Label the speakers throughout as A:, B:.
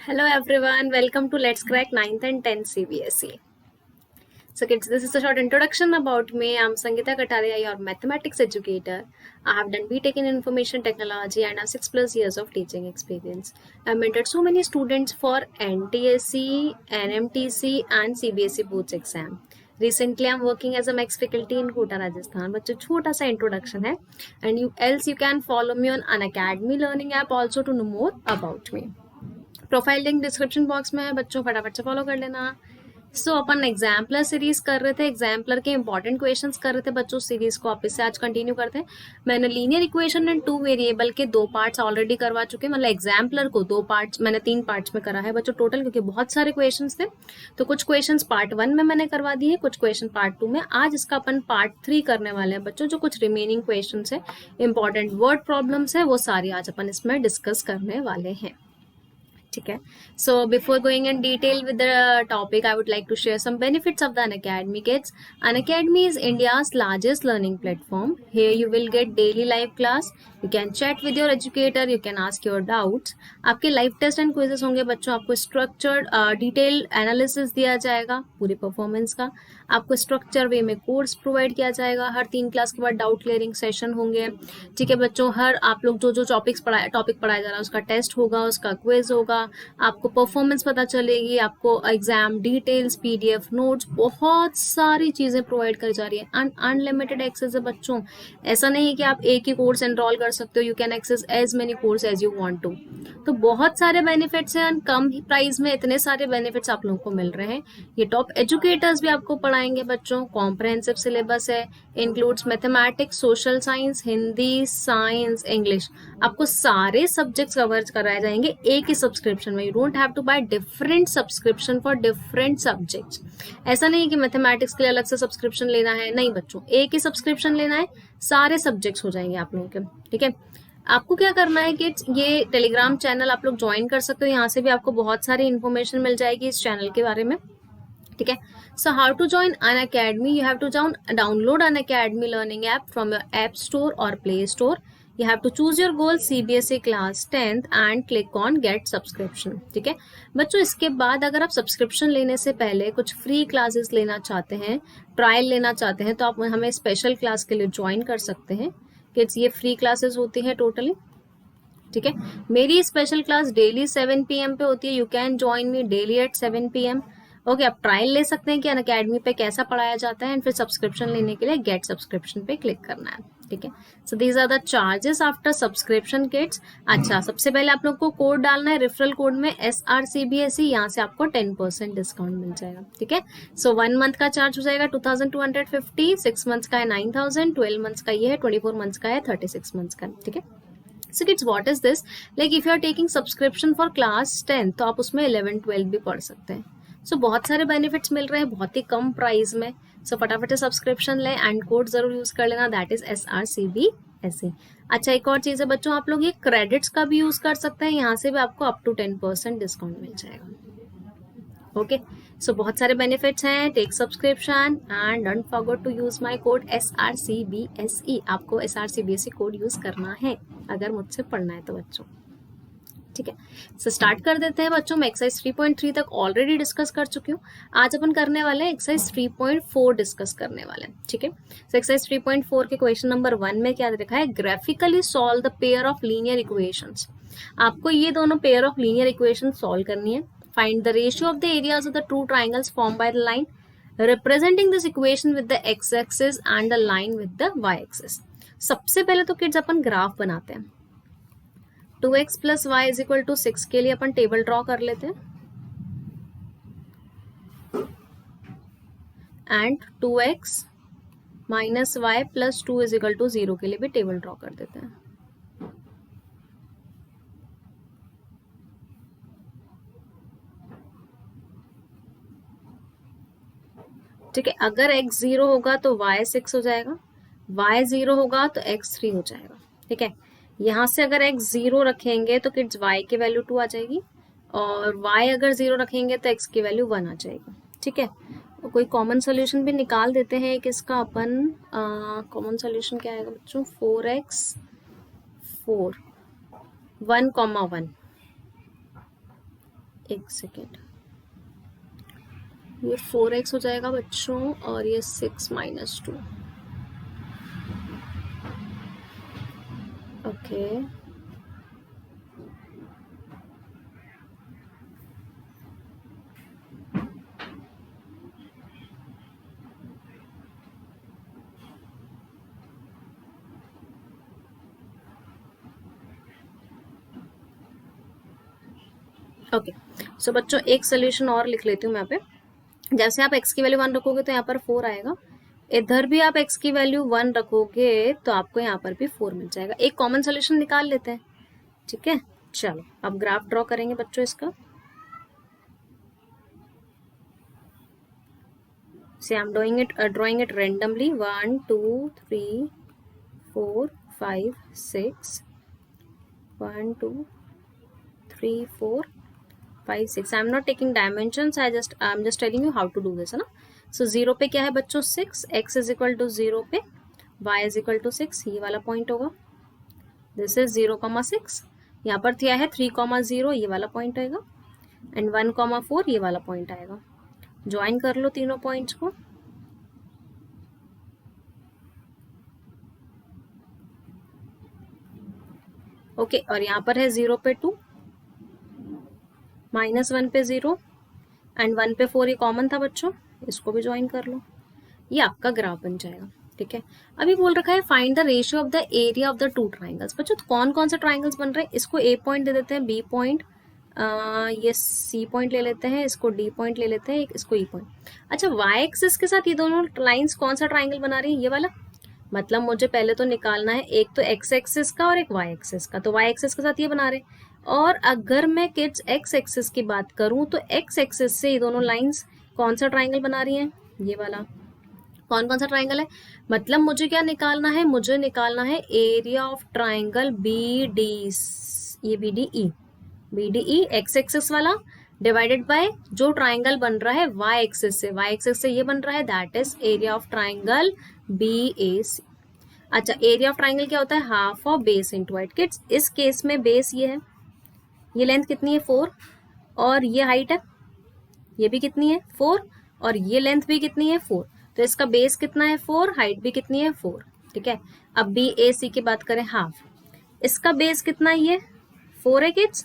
A: Hello everyone, welcome to Let's Crack 9th and 10th CBSE. So kids, this is a short introduction about me. I'm Sangeeta Kataria, your mathematics educator. I have done BTech in Information Technology and have 6+ years of teaching experience. I've mentored so many students for NTSE, NMTC and CBSE boards exam. Recently, I'm working as a max faculty in Kota, Rajasthan. बच्चों छोटा सा introduction है, and you can follow me on Unacademy Learning app also to know more about me. Profile link description box में है, बच्चों फटाफट से follow कर लेना। अपन एग्जाम्पलर सीरीज कर रहे थे, एग्जाम्पलर के इंपॉर्टेंट क्वेश्चंस कर रहे थे बच्चों। सीरीज को वापस से आज कंटिन्यू करते हैं। मैंने लीनियर इक्वेशन एंड 2 वेरिएबल के 2 पार्ट्स ऑलरेडी करवा चुके हैं, मतलब एग्जाम्पलर को 2 पार्ट्स मैंने 3 पार्ट्स में करा है बच्चों टोटल, क्योंकि बहुत सारे क्वेश्चन थे। तो कुछ क्वेश्चन पार्ट 1 में मैंने करवा दिए, कुछ क्वेश्चन पार्ट 2 में। आज इसका अपन पार्ट 3 करने वाले हैं बच्चों। जो कुछ रिमेनिंग क्वेश्चन है, इंपॉर्टेंट वर्ड प्रॉब्लम्स है, वो सारी आज अपन इसमें डिस्कस करने वाले हैं। ठीक है। So before going in detail with the topic, I would like to share some benefits of the Unacademy kids. Unacademy is India's largest learning platform. Here you will get daily live class. You can chat with your educator. You can ask your doubts. आपके live test and quizzes होंगे बच्चों। आपको structured detail analysis दिया जाएगा पूरी performance का। आपको structure वे में कोर्स प्रोवाइड किया जाएगा। हर 3 क्लास के बाद डाउट क्लियरिंग सेशन होंगे। ठीक है बच्चों, हर आप लोग जो टॉपिक पढ़ाया जा रहा है उसका टेस्ट होगा, उसका क्विज होगा। आपको परफॉर्मेंस पता चलेगी, आपको एग्जाम डिटेल्स, पीडीएफ नोट्स, बहुत सारी चीजें प्रोवाइड करी जा रही है। अनलिमिटेड एक्सेस है बच्चों। ऐसा नहीं है कि आप एक ही कोर्स एनरोल कर सकते हो। You can access as many course as you want to. तो बहुत सारे बेनिफिट्स हैं, कम ही प्राइस में इतने सारे बेनिफिट्स आप लोगों को मिल रहे हैं। ये टॉप एजुकेटर्स भी आपको पढ़ाएंगे बच्चों। कॉम्प्रहेंसिव सिलेबस है, includes mathematics, social science, Hindi, science, English. आपको सारे सब्जेक्ट्स कवर कराए जाएंगे एक ही सब्सक्रिप्शन में। You don't have to buy different subscription for different subjects. ऐसा नहीं कि मैथमेटिक्स के लिए अलग से सब्सक्रिप्शन लेना है, नहीं बच्चों, एक ही सब्सक्रिप्शन लेना है, सारे सब्जेक्ट्स हो जाएंगे आप लोगों के। ठीक है। आपको क्या करना है कि ये टेलीग्राम चैनल आप लोग ज्वाइन कर सकते हो। यहाँ से भी आपको बहुत सारी इन्फॉर्मेशन मिल जाएगी इस चैनल के बारे में। ठीक है। So how to join Unacademy? You have to download Unacademy learning app from your app store or play store. You have to choose your goal CBSE class 10th and click on get subscription. ठीक है बच्चों, इसके बाद अगर आप subscription लेने से पहले कुछ फ्री क्लासेस लेना चाहते हैं, ट्रायल लेना चाहते हैं, तो आप हमें स्पेशल क्लास के लिए ज्वाइन कर सकते हैं। किड्स, ये फ्री क्लासेस होती है टोटली। ठीक है। मेरी स्पेशल क्लास डेली 7 PM पे होती है। You can join me daily at 7 PM। Okay, आप ट्रायल ले सकते हैं कि अनअकैडमी पे कैसा पढ़ाया जाता है, एंड फिर सब्सक्रिप्शन लेने के लिए गेट सब्सक्रिप्शन पे क्लिक करना है। ठीक है। So these are the charges after subscription kids. अच्छा, सबसे पहले आप लोग को कोड डालना है, रेफरल कोड में SRCBSE। यहाँ से आपको 10% डिस्काउंट मिल जाएगा। ठीक है। सो 1 मंथ का चार्ज हो जाएगा 2250, 6 मंथ्स का है 9000, 12 मंथ्स का ये है, 24 मंथ्स का है, 36 मंथ्स का। ठीक है। So kids, what is this? Like if you are taking subscription for class 10, तो आप उसमें 11, 12 भी पढ़ सकते हैं। सो बहुत सारे बेनिफिट्स मिल रहे हैं बहुत ही कम प्राइस में। सो फटाफट से सब्सक्रिप्शन लें एंड कोड जरूर यूज कर लेना, दैट इज SRCBSE। अच्छा, एक और चीज है बच्चों, आप लोग ये क्रेडिट्स का भी यूज कर सकते हैं। यहाँ से भी आपको अप टू 10% डिस्काउंट मिल जाएगा। ओके, सो बहुत सारे बेनिफिट्स हैं। Take subscription and don't forget to use my code SRCBSE। आपको SRCBSE कोड यूज करना है अगर मुझसे पढ़ना है तो बच्चों। ठीक है। सो स्टार्ट कर देते हैं बच्चों। मैं एक्सरसाइज 3.3 तक ऑलरेडी डिस्कस कर चुकी हूँ। आज अपन करने वाले हैं एक्सरसाइज 3.4 डिस्कस करने वाले हैं। ठीक है। सो एक्सरसाइज 3.4 के क्वेश्चन नंबर 1 में क्या लिखा है? Graphically solve the pair of linear equations. आपको ये दोनों pair of linear equation solve करनी है। Find the ratio of the areas of the two triangles form by the line representing this equation with the x axis and the line with the Y axis. सबसे पहले तो kids अपन graph बनाते हैं। 2x + y = 6 के लिए अपन table draw कर लेते हैं, एंड 2x - y + 2 = 0 के लिए भी टेबल ड्रॉ कर देते हैं। ठीक है। अगर x 0 होगा तो y 6 हो जाएगा, y 0 होगा तो x 3 हो जाएगा। ठीक है। यहाँ से अगर x 0 रखेंगे तो किड्स y की वैल्यू 2 आ जाएगी, और y अगर 0 रखेंगे तो x की वैल्यू 1 आ जाएगी। ठीक है। कोई कॉमन सोल्यूशन भी निकाल देते हैं एक इसका अपन। कॉमन सोल्यूशन क्या आएगा बच्चों? 4x 4 1, 1 एक सेकेंड, ये 4x हो जाएगा बच्चों और ये 6 - 2। Okay, okay. सो बच्चों एक सोल्यूशन और लिख लेती हूँ मैं यहाँ पे। जैसे आप x की वैल्यू 1 रखोगे तो यहाँ पर 4 आएगा, इधर भी आप x की वैल्यू 1 रखोगे तो आपको यहाँ पर भी 4 मिल जाएगा। एक कॉमन सोल्यूशन निकाल लेते हैं, ठीक है। चलो अब ग्राफ ड्रॉ करेंगे बच्चों इसका। See, I'm drawing it randomly. 1 2 3 4 5 6, 1 2 3 4 5 6। I'm not taking dimensions, I'm just telling you how to do this, है ना। So 0 पे क्या है बच्चों 6, x इज इक्वल टू 0 पे y इज इक्वल टू 6, ये वाला पॉइंट होगा। This is 0,6। यहाँ पर क्या है 3,0, ये वाला पॉइंट आएगा, एंड 1,4 ये वाला पॉइंट आएगा। ज्वाइन कर लो तीनों पॉइंट्स को। ओके, और यहाँ पर है 0 पे 2, -1 पे 0 एंड 1 पे 4, ये कॉमन था बच्चों, इसको भी ज्वाइन कर लो। ये आपका ग्राफ बन जाएगा, ठीक है। अभी बोल रखा है find the ratio of the area of the two triangles. बच्चों तो कौन कौन से ट्राइंगल्स बन रहे हैं, इसको ए पॉइंट दे देते हैं, बी पॉइंट, ये सी पॉइंट ले लेते हैं, इसको डी पॉइंट ले लेते हैं, इसको ई पॉइंट। अच्छा, वाई एक्सिस के साथ ये दोनों लाइंस कौन सा ट्राइंगल बना रही है, ये वाला। मतलब मुझे पहले तो निकालना है एक तो एक्स एक्सिस का और एक वाई एक्सिस का, तो वाई एक्सिस के साथ ये बना रहे। और अगर मैं किड्स एक्स एक्सिस की बात करूं तो एक्स एक्सिस से ये दोनों लाइंस कौन सा ट्राइंगल बना रही हैं, ये वाला। कौन कौन सा ट्राइंगल है, मतलब मुझे क्या निकालना है, मुझे निकालना है area of triangle B D, ये B D E, B D E X axis वाला डिवाइडेड बाय जो ट्राइंगल बन रहा है वाई एक्सिस से, वाई एक्सिस से ये बन रहा है, that is area of triangle B A C. अच्छा, एरिया ऑफ ट्राइंगल क्या होता है, half of base into height. Kids इस केस में बेस ये है, ये लेंथ कितनी है 4, और ये हाइट है, ये भी कितनी है 4, और ये लेंथ भी कितनी है 4। तो इसका बेस कितना है 4, हाइट भी कितनी है 4, ठीक है। अब बी ए सी की बात करें हाफ, इसका बेस कितना है, ये 4 है किड्स,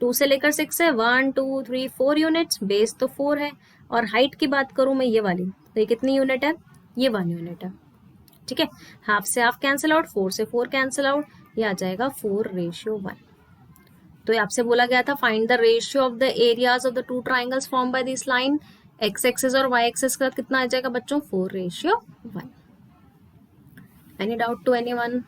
A: 2 से लेकर 6 है, 1 2 3 4 यूनिट्स, बेस तो 4 है। और हाइट की बात करूं मैं ये वाली, तो ये कितनी यूनिट है, ये 1 यूनिट है, ठीक है। हाफ से हाफ कैंसिल आउट, 4 से 4 कैंसिल आउट, ये आ जाएगा 4:1। तो ये आपसे बोला गया था find the ratio of the areas of the two triangles form by this line, X axis और वाई एक्सिस का कितना आ जाएगा बच्चों 4:1। Any doubt to anyone?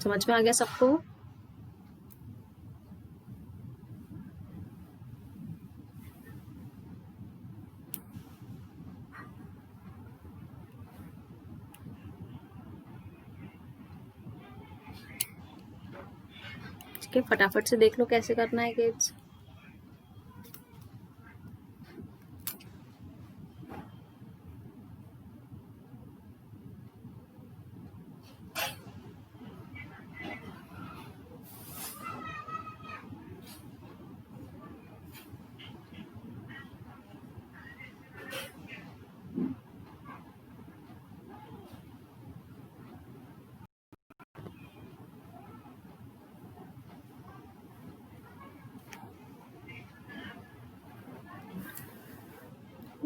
A: समझ में आ गया सबको? ठीक है, फटाफट से देख लो कैसे करना है kids.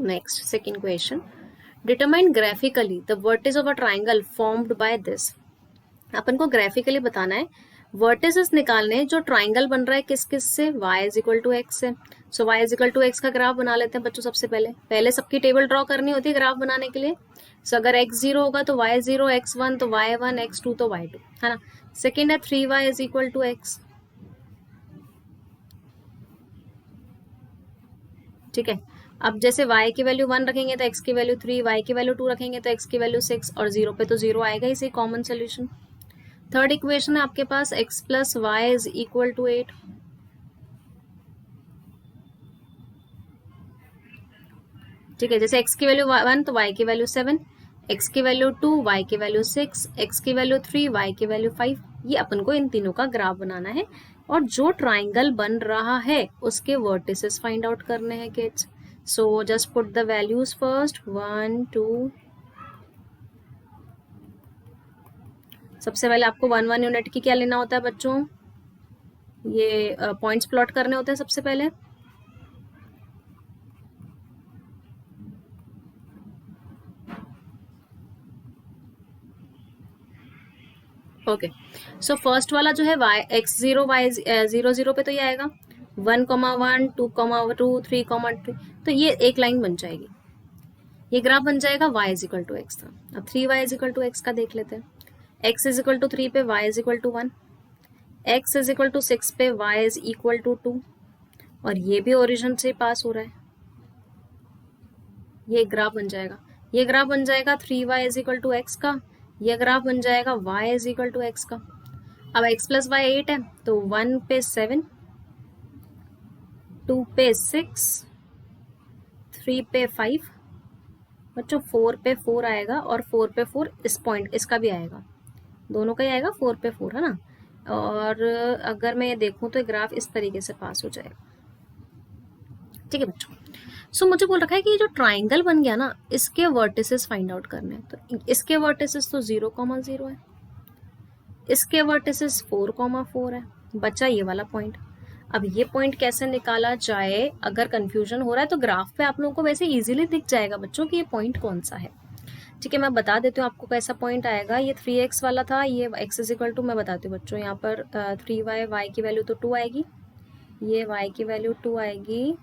A: Next, second question. Determine graphically the vertex of a triangle formed by this. अपन को ग्राफिकली बताना है, वर्टिसेस निकालने हैं जो ट्राइंगल बन रहा है किस किस से, y is equal to X से। So y is equal to X का ग्राफ बना लेते हैं बच्चों। सबसे पहले सबकी टेबल ड्रॉ करनी होती है ग्राफ बनाने के लिए। सो अगर x0 होगा तो y0, x1 तो y1, x2 तो y2, है ना। सेकेंड है 3y is equal to x, ठीक है। अब जैसे y की वैल्यू 1 रखेंगे तो x की वैल्यू 3, y की वैल्यू 2 रखेंगे तो x की वैल्यू 6, और 0 पे तो 0 आएगा, इसे कॉमन सोल्यूशन। थर्ड इक्वेशन है आपके पास x plus Y is equal to 8, ठीक है। जैसे x की वैल्यू 1 तो y की वैल्यू 7, x की वैल्यू 2, y की वैल्यू 6, x की वैल्यू 3, y की वैल्यू 5। ये अपन को इन तीनों का ग्राफ बनाना है और जो ट्राइंगल बन रहा है उसके वर्टिसेस फाइंड आउट करने हैं kids. So just put the values first, 1 2। सबसे पहले आपको 1 यूनिट की क्या लेना होता है बच्चों, ये पॉइंट्स प्लॉट करने होते हैं सबसे पहले। ओके, सो फर्स्ट वाला जो है y x0 y 0 0 पे तो ये आएगा 1,1 2,2 3,3, तो ये एक लाइन बन जाएगी, ये ग्राफ बन जाएगा y is equal to X था। अब 3y is equal to X का देख लेते हैं। x इज इक्वल टू 3 पे y is equal to 1, x is equal to 6 पे y इज इक्वल टू 2, और ये भी ओरिजिन से पास हो रहा है, ये ग्राफ बन जाएगा। ये ग्राफ बन जाएगा 3y is equal to X का, ये ग्राफ बन जाएगा y is equal to X का। अब x प्लस वाई 8 है तो 1 पे 7, 2 पे 6, 3 पे 5, बच्चों 4 पे 4 आएगा, और 4 पे 4 इस पॉइंट इसका भी आएगा, दोनों का ही आएगा, 4 पे 4 है ना। और अगर मैं ये देखूं तो ग्राफ इस तरीके से पास हो जाएगा। ठीक है बच्चों, सो मुझे बोल रखा है कि जो ट्राइंगल बन गया ना इसके वर्टिसेस फाइंड आउट करने हैं। तो इसके वर्टिसेस तो 0,0 है, इसके वर्टिसेस 4,4 है, बचा ये वाला पॉइंट। अब ये पॉइंट कैसे निकाला जाए, अगर कंफ्यूजन हो रहा है तो ग्राफ पे आप लोगों को वैसे इजीली दिख जाएगा बच्चों कि ये पॉइंट कौन सा है। ठीक है, मैं बता देती हूँ आपको कैसा पॉइंट आएगा। ये 3x वाला था, ये x इज इक्वल टू, मैं बताती हूँ बच्चों, यहाँ पर 3y, y की वैल्यू तो 2 आएगी, ये y की वैल्यू 2 आएगी,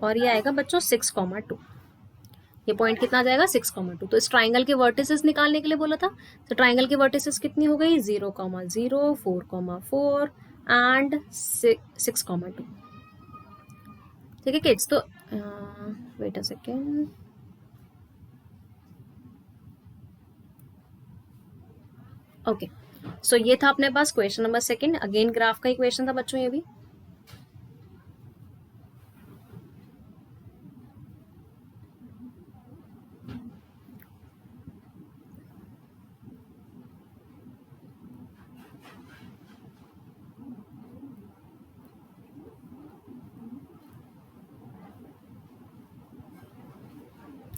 A: और ये आएगा बच्चों 6,2। ये पॉइंट कितना आ जाएगा 6,2। तो इस ट्राइंगल के वर्टिसेस निकालने के लिए बोला था, तो ट्राइंगल की वर्टिसेस कितनी हो गई 0,0 4,4 एंड 6,2। ठीक है किड्स, तो wait a second, okay, so ये था अपने पास question number second. Again graph का इक्वेशन था बच्चों ये भी।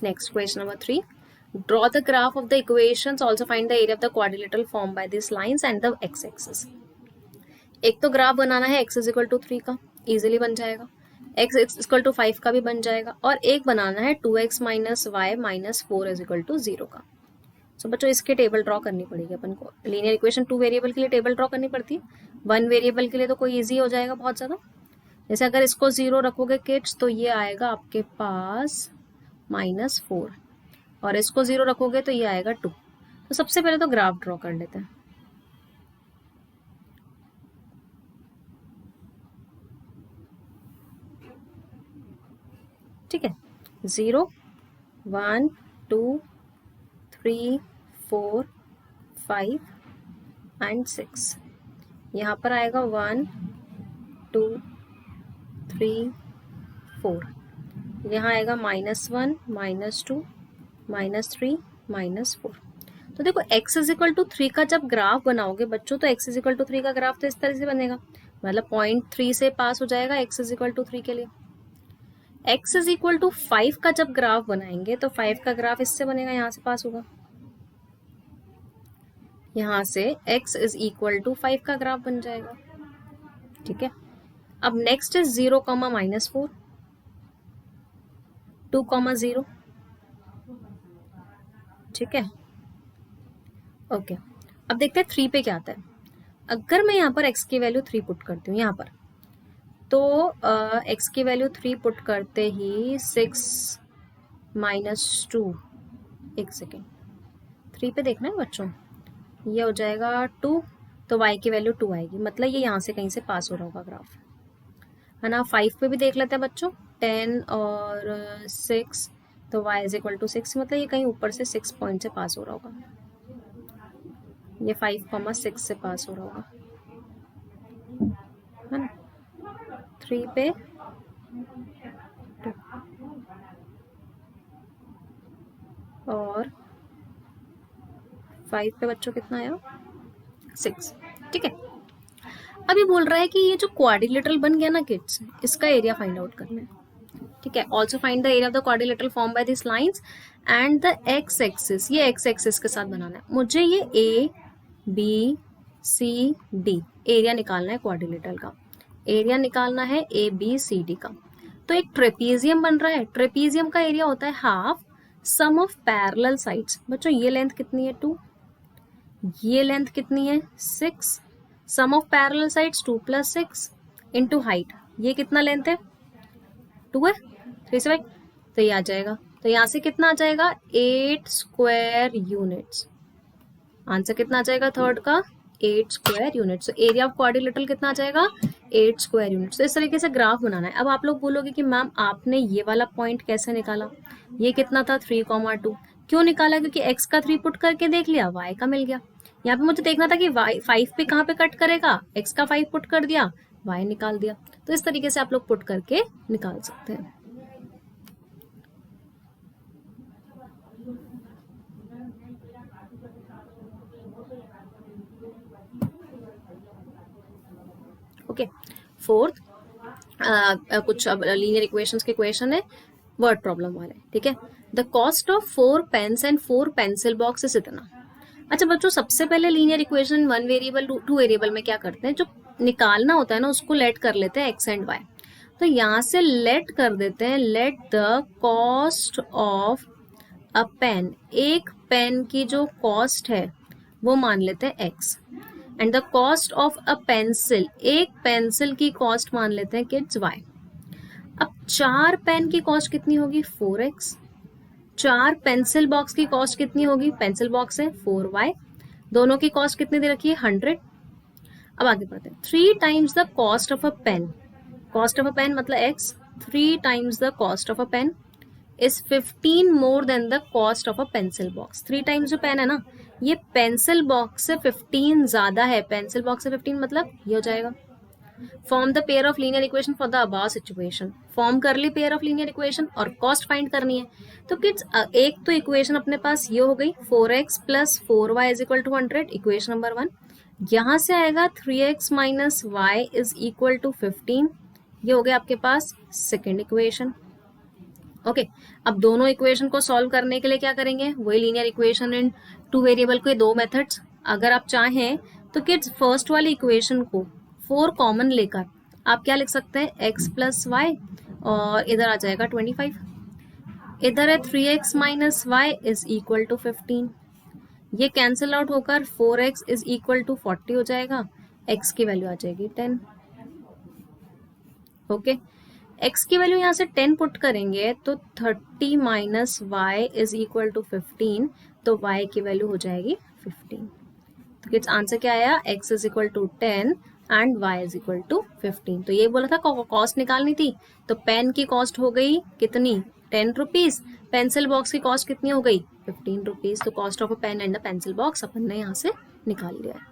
A: Next, question number 3. Draw the graph of the equations. Also find the area of the quadrilateral formed by these lines and the x-axis. एक तो ग्राफ बनाना है x इज इक्वल टू 3 का, easily बन जाएगा, x इक्वल टू 5 का भी बन जाएगा, और एक बनाना है 2x minus y minus 4 is equal to 0 का। सो बच्चों इसकी टेबल ड्रॉ करनी पड़ेगी अपन को। लीनियर इक्वेशन 2 वेरिएबल के लिए टेबल ड्रॉ करनी पड़ती है, 1 वेरिएबल के लिए तो कोई ईजी हो जाएगा बहुत ज़्यादा। जैसे अगर इसको 0 रखोगे किड्स तो ये आएगा आपके पास -4, और इसको 0 रखोगे तो ये आएगा 2। तो सबसे पहले तो ग्राफ ड्रॉ कर लेते हैं। ठीक है, 0 1 2 3 4 5 एंड 6, यहाँ पर आएगा 1 2 3 4, यहाँ आएगा -1 -2 -3 -4। तो देखो x इज इक्वल टू 3 का जब ग्राफ बनाओगे बच्चों, तो x इज इक्वल टू 3 का ग्राफ तो इस तरह से बनेगा, मतलब 0.3 से पास हो जाएगा x इज इक्वल टू 3 के लिए। x इज इक्वल टू 5 का जब ग्राफ बनाएंगे तो 5 का ग्राफ इससे बनेगा, यहाँ से पास होगा, यहाँ से x इज इक्वल टू 5 का ग्राफ बन जाएगा। ठीक है, अब नेक्स्ट इज 0, -4 2, 0। ठीक है, ओके, अब देखते हैं 3 पे क्या आता है। अगर मैं यहाँ पर x की वैल्यू 3 पुट करती हूँ यहाँ पर, तो x की वैल्यू 3 पुट करते ही 6 -2, एक सेकेंड, 3 पे देखना है बच्चों, ये हो जाएगा 2, तो y की वैल्यू 2 आएगी, मतलब ये यहाँ से कहीं से पास हो रहा होगा ग्राफ, है ना। 5 पे भी देख लेते हैं बच्चों, 10 और 6, तो y इज इक्वल टू 6, मतलब ये कहीं ऊपर से 6 पॉइंट से पास हो रहा होगा, ये 5,6 से पास हो रहा होगा, है ना। 3 पे 2 और 5 पे बच्चों कितना आया 6। ठीक है, अभी बोल रहा है कि ये जो क्वाड्रिलेटरल बन गया ना किड्स, इसका एरिया फाइंड आउट करना है। ठीक है, also find the area of the quadrilateral form by this lines and the x axis, ये एक्स एक्सिस के साथ बनाना है मुझे। ये A B C D area निकालना है क्वाड्रिलेटरल का, एरिया निकालना है ए बी सी डी का। तो एक ट्रेपीजियम बन रहा है, ट्रेपीजियम का एरिया होता है half sum of parallel sides. बच्चों ये लेंथ कितनी है 2, ये लेंथ कितनी है 6, sum of parallel sides 2 + 6 into height, ये कितना लेंथ है 2 है 3 से 5, तो ये आ जाएगा। तो यहाँ से कितना आ जाएगा 8 स्क्वायर यूनिट्स। आंसर कितना आ जाएगा थर्ड का 8 स्क्वायर यूनिट्स। तो एरिया ऑफ क्वाड्रिलेटरल कितना आ जाएगा 8 स्क्वायर यूनिट्स। तो इस तरीके से ग्राफ बनाना है। अब आप लोग बोलोगे कि मैम आपने ये वाला पॉइंट कैसे निकाला, ये कितना था 3,2, क्यों निकाला, क्योंकि x का 3 पुट करके देख लिया, y का मिल गया। यहाँ पे मुझे देखना था कि y 5 पे कहाँ पे कट करेगा, x का 5 पुट कर दिया, y निकाल दिया। तो इस तरीके से आप लोग पुट करके निकाल सकते हैं। ओके, फोर्थ कुछ अब लीनियर इक्वेशंस के क्वेश्चन है, वर्ड प्रॉब्लम वाले। ठीक है, the cost of 4 pens and 4 pencil box is इतना। अच्छा बच्चों, सबसे पहले लीनियर इक्वेशन 1 वेरिएबल 2 वेरिएबल में क्या करते हैं, जो निकालना होता है ना उसको लेट कर लेते हैं x एंड y। तो यहाँ से लेट कर देते हैं, let the cost of a pen, एक पेन की जो कॉस्ट है वो मान लेते हैं x, and the cost of a pencil, एक पेंसिल की कॉस्ट मान लेते हैं किड्स y। अब 4 पेन की कॉस्ट कितनी होगी 4x, 4 पेंसिल बॉक्स की कॉस्ट कितनी होगी, पेंसिल बॉक्स है 4y, दोनों की कॉस्ट कितनी दे रखी है 100। अब आगे बढ़ते हैं, 3 times the cost of a pen, cost of a pen मतलब x, 3 times the cost of a pen is 15 more than the cost of a pencil box. 3 times जो पेन है ना, ये पेंसिल बॉक्स से 15 ज्यादा है, पेंसिल बॉक्स से 15 मतलब ये हो जाएगा। Form the pair of linear equation for the above situation, form कर ली पेयर ऑफ लीनियर इक्वेशन और कॉस्ट फाइंड करनी है। तो किड्स एक तो इक्वेशन अपने पास ये हो गई 4x + 4y = 100, इक्वेशन नंबर 1। यहाँ से आएगा 3x - y = 15, ये हो गया आपके पास सेकेंड इक्वेशन। ओके, अब दोनों इक्वेशन को सॉल्व करने के लिए क्या करेंगे, वही लीनियर इक्वेशन इन 2 वेरिएबल के 2 मेथड्स। अगर आप चाहें तो किड्स फर्स्ट वाली इक्वेशन को 4 कॉमन लेकर आप क्या लिख सकते हैं x + y, और इधर आ जाएगा 25, इधर है 3x - y = 15, ये कैंसिल आउट होकर 4x = 40 हो जाएगा, x की वैल्यू आ जाएगी 10। ओके, x की वैल्यू यहाँ से 10 पुट करेंगे तो 30 - y = 15, तो y की वैल्यू हो जाएगी 15। तो किड्स आंसर क्या आया, x = 10 एंड y = 15। तो ये बोला था कॉस्ट निकालनी थी, तो पेन की कॉस्ट हो गई कितनी 10 रुपीज, पेंसिल बॉक्स की कॉस्ट कितनी हो गई 15 रुपीज। तो cost of a pen and a pencil box अपन ने यहाँ से निकाल लिया है।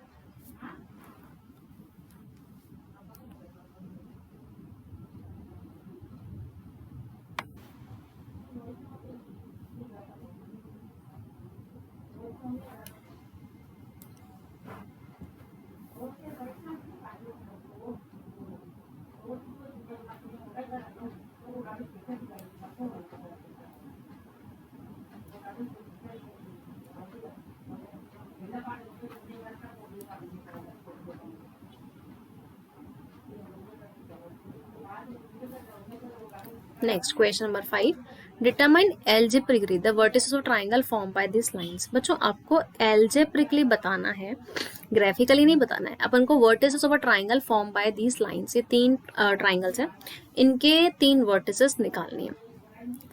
A: Next question number 5, determine algebraically the vertices of triangle form by this lines. बच्चों आपको एल्जेब्रिकली बताना है, ग्राफिकली नहीं बताना है। अपन को vertices of a triangle form by this lines, ये 3 ट्राइंगल्स हैं, इनके 3 वर्टिसेस निकालनी है।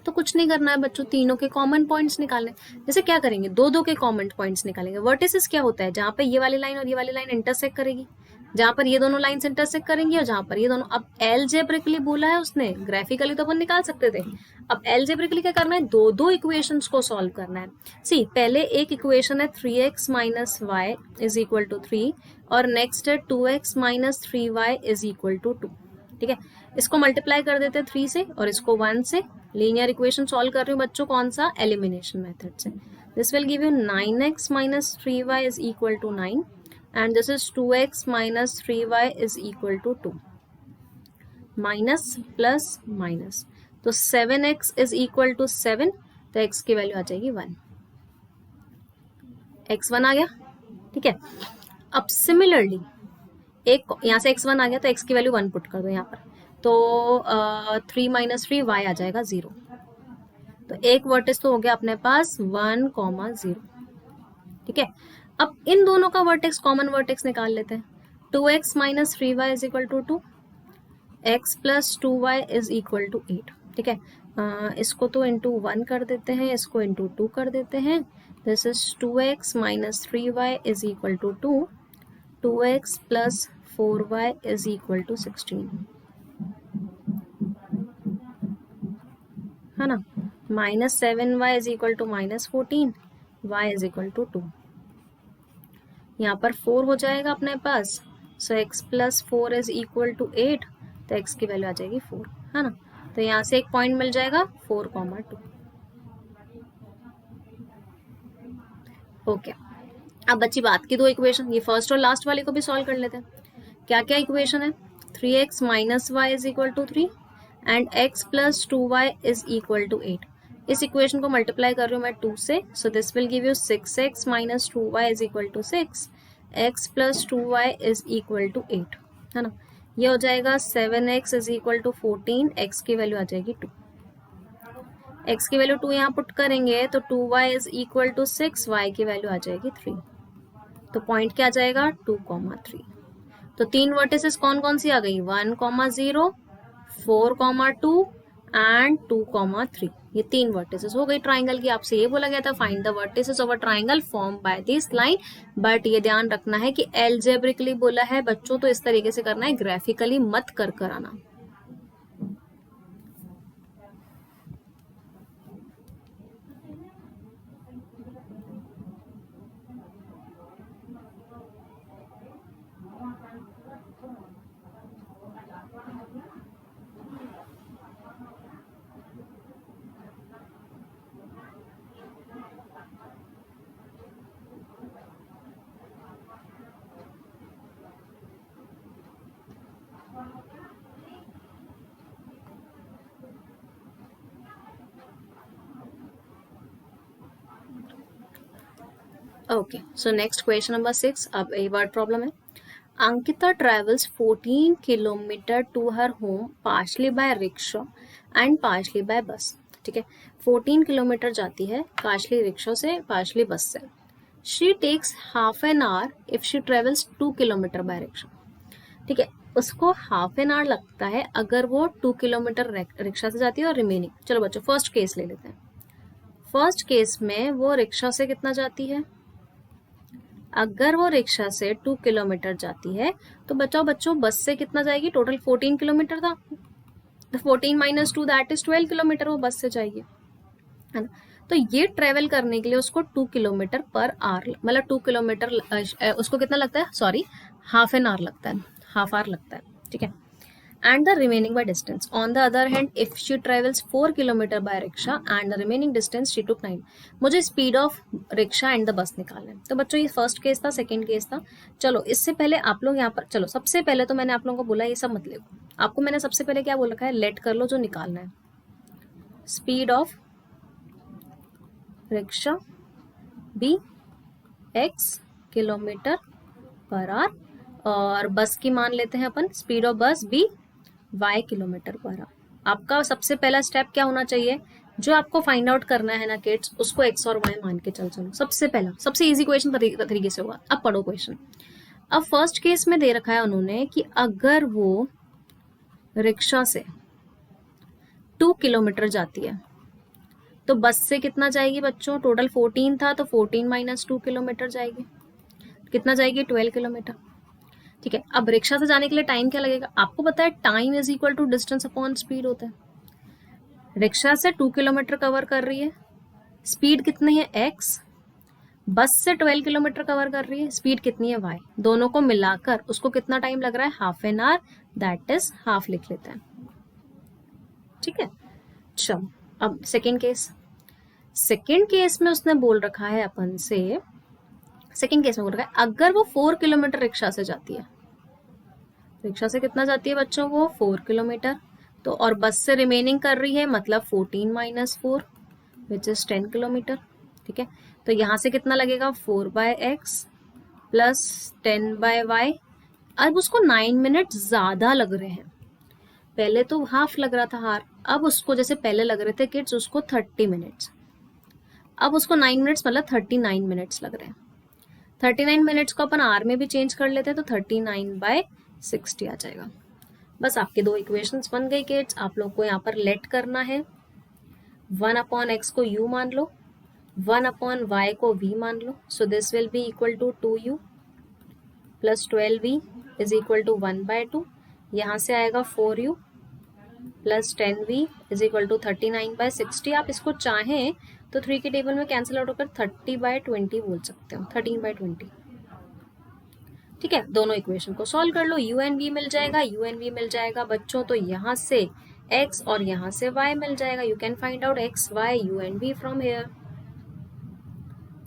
A: तो कुछ नहीं करना है बच्चों, तीनों के कॉमन पॉइंट्स निकालने। जैसे क्या करेंगे, 2-2 के कॉमन पॉइंट्स निकालेंगे। वर्टिसेस क्या होता है, जहाँ पे ये वाली लाइन और ये वाली लाइन इंटरसेक्ट करेगी, जहाँ पर ये दोनों लाइंस इंटरसेक्ट करेंगी और जहाँ पर ये दोनों। अब एल्जेब्रिकली बोला है उसने, ग्राफिकली तो अपन निकाल सकते थे। अब एल्जेब्रिकली क्या करना है, 2-2 इक्वेशंस को सॉल्व करना है। सी पहले एक इक्वेशन है 3x - y = 3 और नेक्स्ट है 2x - 3y = 2। ठीक है, इसको मल्टीप्लाई कर देते हैं 3 से और इसको 1 से। लीनियर इक्वेशन सॉल्व कर रही हूँ बच्चों, कौन सा, एलिमिनेशन मेथड से। This will give you 9x minus 3y is equal to 9 and this is 2x minus 3y is equal to 2. Minus plus minus, तो 7x इज इक्वल टू 7, तो x की वैल्यू आ जाएगी 1. x1 आ गया, ठीक है. अब सिमिलरली एक यहाँ से x1 आ गया तो x की वैल्यू 1 पुट कर दो यहाँ पर, तो 3 माइनस 3 y आ जाएगा 0. तो एक वर्टेक्स तो हो गया अपने पास 1, 0. ठीक है. अब इन दोनों का वर्टेक्स कॉमन वर्टेक्स निकाल लेते हैं. 2x minus 3y is equal to 2, x plus 2y is equal to 8. ठीक है. इसको तो इंटू 1 कर देते हैं, इसको इंटू 2 कर देते हैं. This is 2x minus 3y is equal to 2, 2x plus 4y is equal to 16, है ना. Minus 7y is equal to minus 14, y is equal to 2. यहाँ पर 4 हो जाएगा अपने पास, so x plus 4 is equal to 8, तो x की वैल्यू आ जाएगी 4, है ना. तो यहाँ से एक पॉइंट मिल जाएगा 4,2. ओके. अब बच्ची बात की दो इक्वेशन, ये फर्स्ट और लास्ट वाले को भी सॉल्व कर लेते हैं. क्या क्या इक्वेशन है? 3x minus y is equal to 3 and x plus 2y is equal to 8. इस इक्वेशन को मल्टीप्लाई कर रही हूँ मैं 2 से, so this will give you 6x minus 2y is equal to 6, x plus 2y is equal to 8, है ना. ये हो जाएगा 7x is equal to 14, x की वैल्यू आ जाएगी 2. x की वैल्यू 2 यहाँ पुट करेंगे तो 2y is equal to 6, y की वैल्यू आ जाएगी 3. तो पॉइंट क्या आ जाएगा 2,3. तो 3 वर्टिसेस कौन कौन सी आ गई? 1,0, 4,2 एंड 2,3. ये 3 वर्टिसेस हो गई ट्राइंगल की. आपसे ये बोला गया था find the vertices of a triangle form by this line, but ये ध्यान रखना है कि एल्जेब्रिकली बोला है बच्चों, तो इस तरीके से करना है, ग्राफिकली मत कर आना. Okay. So next question number 6. अब एक वर्ड प्रॉब्लम है. Ankita travels 14 kilometre to her home partially by rickshaw and partially by bus. ठीक है. 14 किलोमीटर जाती है पार्शली रिक्शा से, पार्शली बस से. She takes half an hour if she travels 2 kilometre by rickshaw. ठीक है. उसको हाफ एन आवर लगता है अगर वो 2 किलोमीटर रिक्शा से जाती है और रिमेनिंग. चलो बच्चों फर्स्ट केस ले लेते हैं. फर्स्ट केस में वो रिक्शा से कितना जाती है? अगर वो रिक्शा से 2 किलोमीटर जाती है तो बच्चों बस से कितना जाएगी? टोटल 14 किलोमीटर था, 14 माइनस 2 दैट इज 12 किलोमीटर वो बस से जाएगी, है ना. तो ये ट्रेवल करने के लिए उसको 2 किलोमीटर पर आवर, मतलब 2 किलोमीटर उसको कितना लगता है? सॉरी, हाफ एन आवर लगता है, हाफ आवर लगता है. ठीक है. and the remaining by distance. On the other hand, if she travels 4 kilometer by rickshaw and the remaining distance she took 9. मुझे speed of rickshaw and the bus निकालना है. तो बच्चों ये फर्स्ट केस था, सेकंड केस था. चलो इससे पहले आप लोग यहाँ पर, चलो सबसे पहले तो मैंने आप लोगों को बोला ये सब मत लिखो. आपको मैंने सबसे पहले क्या बोल रखा है? लेट कर लो जो निकालना है. Speed of rickshaw be x kilometre per hour, और बस की मान लेते हैं अपन speed of bus be y kilometre per hour. आपका सबसे पहला स्टेप क्या होना चाहिए? जो आपको फाइंड आउट करना है ना किड्स, उसको x और y मान के चलो. सबसे पहला, सबसे इजी क्वेश्चन तरीके से होगा. अब पढ़ो क्वेश्चन. अब फर्स्ट केस में दे रखा है उन्होंने कि अगर वो रिक्शा से 2 किलोमीटर जाती है तो बस से कितना जाएगी बच्चों? टोटल 14 था तो 14 माइनस 2 किलोमीटर जाएगी. कितना जाएगी? 12 किलोमीटर. ठीक है. अब रिक्शा से जाने के लिए टाइम क्या लगेगा? आपको पता है time is equal to distance upon speed होता है. रिक्शा से 2 किलोमीटर कवर कर रही है, स्पीड कितनी है? x. बस से 12 किलोमीटर कवर कर रही है, स्पीड कितनी है? y. दोनों को मिलाकर उसको कितना टाइम लग रहा है? Half an our, that is half लिख लेते हैं. ठीक है. चलो अब सेकेंड केस. सेकेंड केस में उसने बोल रखा है अपन से, सेकेंड केस में बोल रखा है अगर वो 4 किलोमीटर रिक्शा से जाती है, रिक्शा से कितना जाती है बच्चों वो 4 किलोमीटर, तो और बस से रिमेनिंग कर रही है मतलब 14 माइनस 4 विच इज 10 किलोमीटर। ठीक है, तो यहाँ से कितना लगेगा 4/x प्लस 10/y। अब उसको 9 मिनट ज्यादा लग रहे हैं, पहले तो हाफ लग रहा था हार, अब उसको जैसे पहले लग रहे थे किड्स उसको 30 मिनट्स, अब उसको 9 मिनट्स मतलब 39 मिनट्स लग रहे हैं। 39 मिनट्स को अपन आर में भी चेंज कर लेते हैं तो 39/60 आ जाएगा। बस आपके दो इक्वेशंस बन गई किड्स। आप लोग को यहाँ पर लेट करना है, 1/x को u मान लो, 1/y को v मान लो, so this will be equal to 2u plus 12v is equal to 1/2। यहाँ से आएगा 4u plus 10v is equal to 39/60। आप इसको चाहें तो 3 के टेबल में कैंसिल आउट होकर 30/20 बोल सकते हो, 13/20। ठीक है, दोनों इक्वेशन को सॉल्व कर लो, u एंड v मिल जाएगा, u एंड v मिल जाएगा बच्चों, तो यहाँ से x और यहाँ से y मिल जाएगा। You can find out x, y, u and v from here.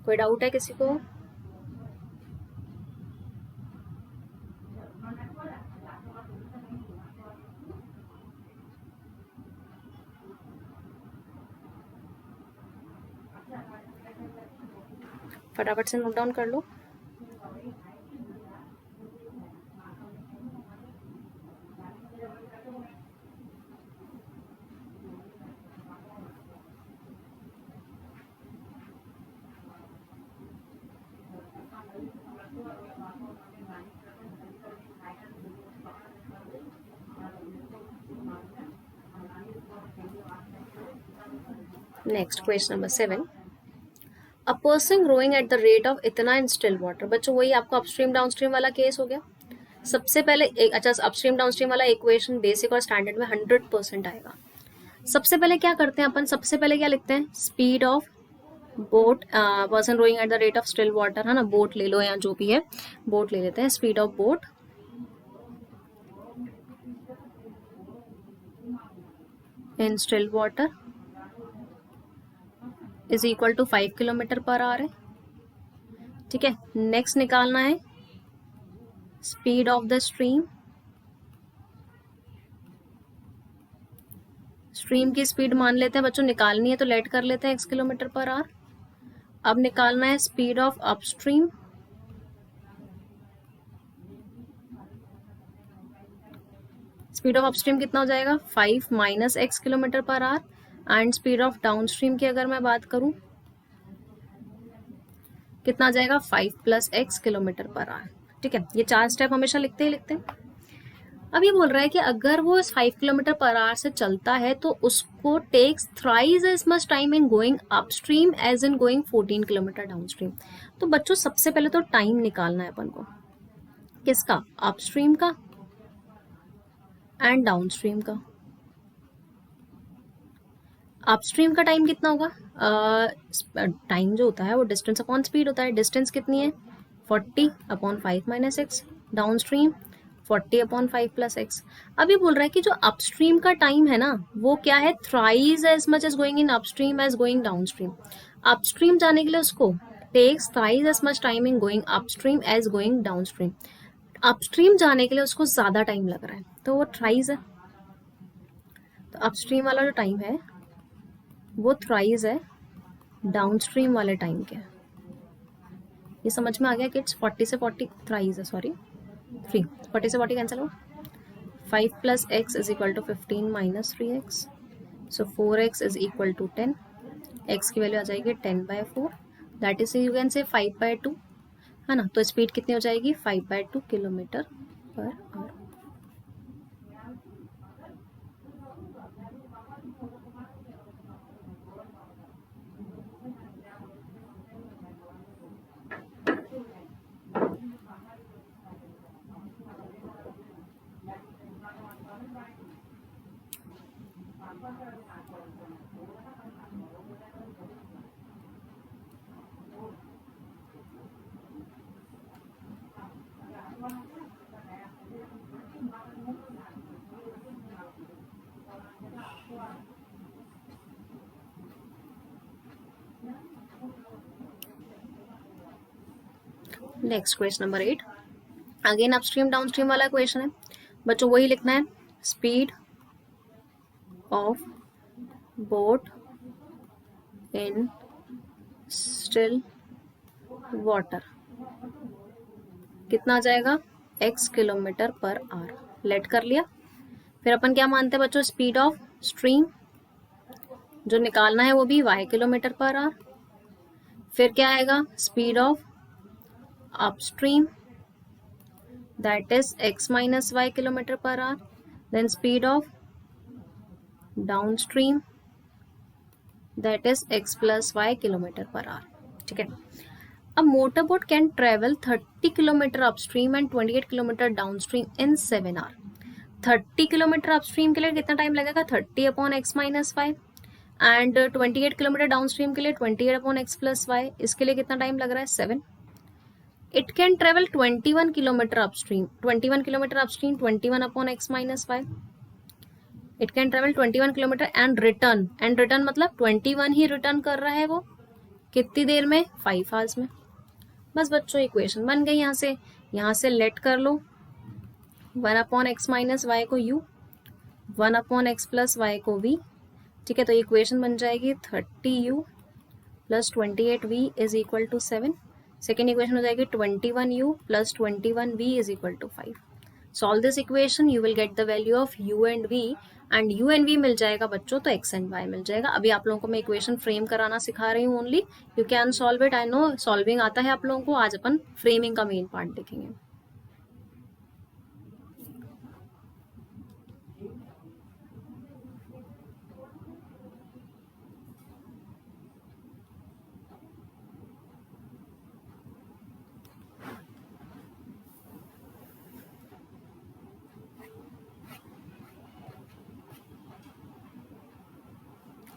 A: कोई डाउट है किसी को? फटाफट से नोट डाउन कर लो। Next question number 7, a person growing at the rate of इतना इन स्टिल वाटर। बच्चों वही आपको अपस्ट्रीम डाउनस्ट्रीम वाला केस हो गया। सबसे पहले एक अच्छा अपस्ट्रीम डाउनस्ट्रीम वाला इक्वेशन बेसिक और स्टैंडर्ड में 100% आएगा। सबसे पहले क्या करते हैं अपन, सबसे पहले क्या लिखते हैं, speed of boat, person rowing at the rate of still water, है ना, बोट ले लो या जो भी है, बोट ले लेते हैं। Speed of boat in still water is equal to 5 kilometre per hour है। ठीक है, नेक्स्ट निकालना है speed of the stream, stream की स्पीड मान लेते हैं बच्चों, निकालनी है तो लेट कर लेते हैं x किलोमीटर पर आवर। अब निकालना है speed of upstream, speed of upstream कितना हो जाएगा 5 minus x kilometre per our. And speed of downstream की अगर मैं बात करूं कितना आ जाएगा 5 plus x kilometre per hour. ठीक है, ये 4 स्टेप हमेशा लिखते ही लिखते हैं। अब ये बोल रहा है कि अगर वो इस 5 किलोमीटर पर आवर से चलता है तो उसको takes thrice as much time in going upstream as in going 14 kilometre downstream. तो बच्चों सबसे पहले तो टाइम निकालना है अपन को, किसका, अपस्ट्रीम का एंड डाउनस्ट्रीम का। अपस्ट्रीम का टाइम कितना होगा, टाइम जो होता है वो डिस्टेंस अपॉन स्पीड होता है। डिस्टेंस कितनी है 40/5 minus x, downstream 40/5 plus x. अब ये बोल रहा है कि जो अपस्ट्रीम का टाइम है ना वो क्या है, thrice as much as going in upstream as going downstream. Upstream जाने के लिए उसको takes thrice as much time in going upstream as going downstream. Upstream जाने के लिए उसको ज्यादा टाइम लग रहा है तो वो थ्राइज है, तो अपस्ट्रीम वाला जो टाइम है वो थ्राइज है डाउनस्ट्रीम वाले टाइम के। ये समझ में आ गया किड्स, 40 से 40 थ्राइज है, सॉरी 3, 40 से 40 कैंसिल हो, 5 plus x is equal to 15 minus 3x, so 4x is equal to 10, x की वैल्यू आ जाएगी 10/4, that is you can say 5/2, है ना। तो स्पीड कितनी हो जाएगी 5/2 kilometre per hour. Next question number 8, again upstream downstream वाला क्वेश्चन है बच्चों, वही लिखना है। Speed of boat in still water कितना आ जाएगा, x kilometre per hour. Let कर लिया। फिर अपन क्या मानते हैं बच्चों, स्पीड ऑफ स्ट्रीम जो निकालना है वो भी y किलोमीटर पर आवर। फिर क्या आएगा, speed of upstream that is x minus y kilometre per hour, then speed of downstream that is x plus y kilometre per hour. ठीक है। अब motor boat can travel 30 kilometre upstream and 28 kilometre downstream in 7 hour. 30 kilometre upstream के लिए कितना time लगेगा, 30 upon x minus y, and 28 kilometre downstream के लिए 28 upon x plus Y. इसके लिए कितना टाइम लग रहा है, 7। It can travel 21 kilometre upstream, 21 kilometre upstream, 21 upon x minus y. It can travel 21 kilometre and return मतलब 21 ही रिटर्न कर रहा है वो, कितनी देर में, 5 आवर्स में। बस बच्चों इक्वेशन बन गई। यहाँ से लेट कर लो, 1 अपॉन एक्स माइनस वाई को u, 1 upon x plus y को v। ठीक है, तो इक्वेशन बन जाएगी 30u plus 28v is equal to 7। Second equation हो जाएगी 21u plus 21v is equal to 5। Solve this equation, you will get the value of u and v, and u and v मिल जाएगा बच्चों तो x and y मिल जाएगा। अभी आप लोगों को मैं इक्वेशन फ्रेम कराना सिखा रही हूँ only, you can solve it. I know solving आता है आप लोगों को, आज अपन फ्रेमिंग का मेन पार्ट देखेंगे।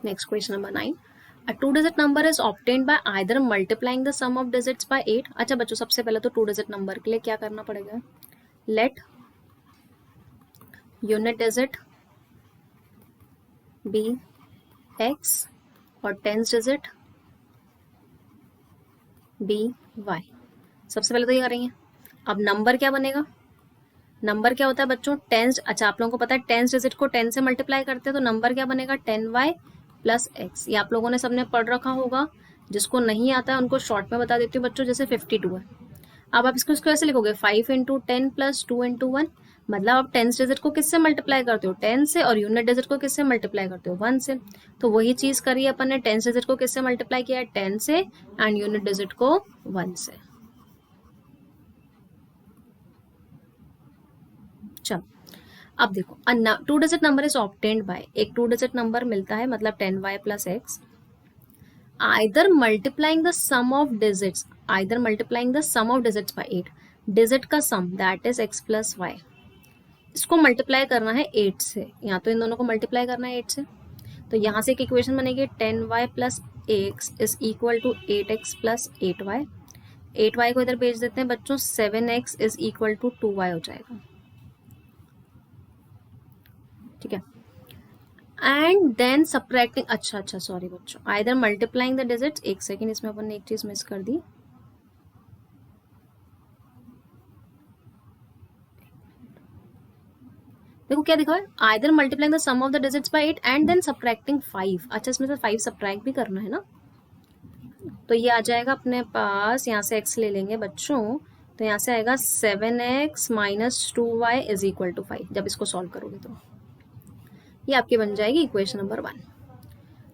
A: Next question number 9. A two-digit number is obtained by either multiplying the sum of digits by 8. अच्छा बच्चों, सबसे पहले तो two-digit number के लिए क्या करना पड़ेगा, let unit digit be x और tens digit be y। सबसे पहले तो ये करेंगे। अब नंबर क्या बनेगा, नंबर क्या होता है बच्चों, टेंस। अच्छा आप लोगों को पता है टेंस डिजिट को 10 से मल्टीप्लाई करते हैं, तो नंबर क्या बनेगा, 10y प्लस एक्स। ये आप लोगों ने सबने पढ़ रखा होगा, जिसको नहीं आता है उनको शॉर्ट में बता देती हूँ बच्चों। जैसे 52 है, अब आप इसको ऐसे लिखोगे 5 इंटू 10 प्लस 2 इंटू 1। मतलब आप टेंस डिजिट को किससे मल्टीप्लाई करते हो, 10 से, और यूनिट डिजिट को किससे मल्टीप्लाई करते हो, 1 से। तो वही चीज करी अपन ने, टेंस डिजिट को किससे मल्टीप्लाई किया है, 10 से, एंड यूनिट डिजिट को 1 से। चलो अब देखो, two digit number is obtained by, एक टू डिजिट नंबर मिलता है मतलब 10y plus X, either multiplying the sum of digits, either multiplying the sum of digits by 8। Digit का sum that is x plus Y, इसको multiply करना है 8 से, यहाँ तो इन दोनों को मल्टीप्लाई करना है 8 से। तो यहाँ से एक इक्वेशन बनेगी 10y plus x is equal to 8x plus 8y। 8y को इधर भेज देते हैं बच्चों, 7x is equal to 2y हो जाएगा। ठीक है, एंड देन सब्ट्रैक्टिंग, अच्छा सॉरी बच्चों, आइदर मल्टीप्लाइंग द डिजिट्स, एक सेकेंड इसमें अपन ने एक चीज मिस कर दी। देखो क्या दिखा है, either multiplying the sum of the digits by 8 and then subtracting 5। अच्छा इसमें से 5 सब्ट्रैक्ट भी करना है ना, तो ये आ जाएगा अपने पास, यहाँ से x ले लेंगे बच्चों, तो यहाँ से आएगा 7x minus 2y is equal to 5। जब इसको सॉल्व करोगे तो ये आपकी बन जाएगी इक्वेशन नंबर 1।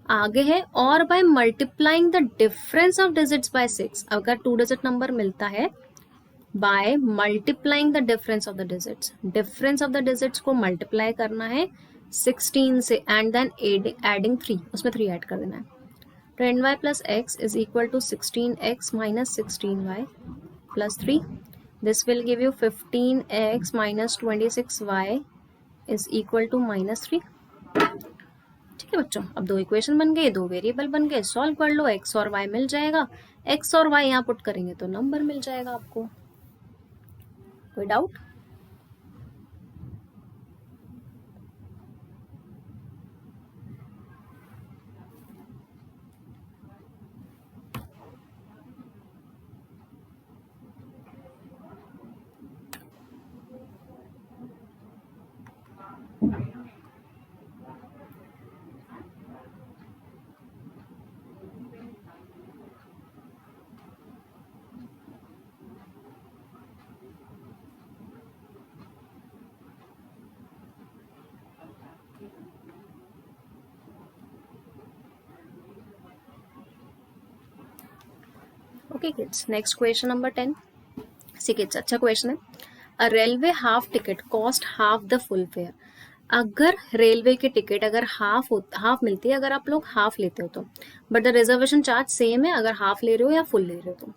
A: आगे है, और by multiplying the difference of digits by 6। अगर टू डिजिट नंबर मिलता है by multiplying the difference of the digits, difference of the digits को मल्टीप्लाई करना है 16 से, एंड देन एडिंग 3, उसमें 3 ऐड कर देना है। 10y plus x is equal to 16x minus 16y plus 3. This will give you 15x minus 26y is equal to minus 3. ठीक है बच्चों, अब दो इक्वेशन बन गए, दो वेरिएबल बन गए, सॉल्व कर लो, x और y मिल जाएगा। x और y यहाँ पुट करेंगे तो नंबर मिल जाएगा आपको। कोई doubt? Okay kids, next question number 10. See kids, अच्छा क्वेश्चन है. A railway half ticket cost half the full fare. अगर रेलवे की टिकट अगर हाफ मिलती है, अगर आप लोग हाफ लेते हो तो, but the reservation charge same है अगर हाफ ले रहे हो या फुल ले रहे हो तो.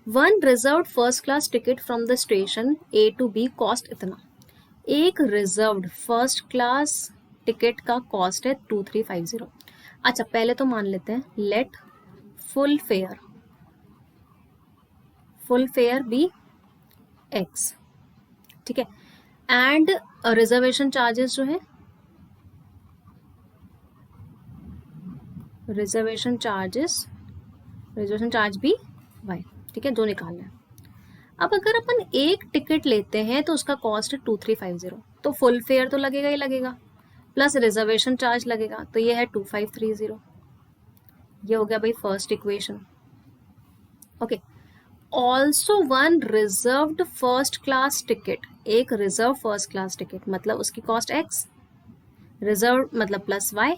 A: One reserved first class ticket from the station A to B cost इतना. एक रिजर्व्ड फर्स्ट क्लास टिकट का कॉस्ट है 2350. अच्छा पहले तो मान लेते हैं, let full fare be x. ठीक है, एंड रिजर्वेशन चार्जेस जो है, रिजर्वेशन चार्ज भी वाई. ठीक है, जो निकालना है. अब अगर अपन एक टिकट लेते हैं तो उसका कॉस्ट है 2350, तो फुल फेयर तो लगेगा ही लगेगा, प्लस रिजर्वेशन चार्ज लगेगा, तो ये है 2530. ये हो गया भाई first equation. Okay, also one reserved first class ticket, एक रिजर्व फर्स्ट क्लास टिकट मतलब उसकी कॉस्ट एक्स, रिजर्व मतलब plus y,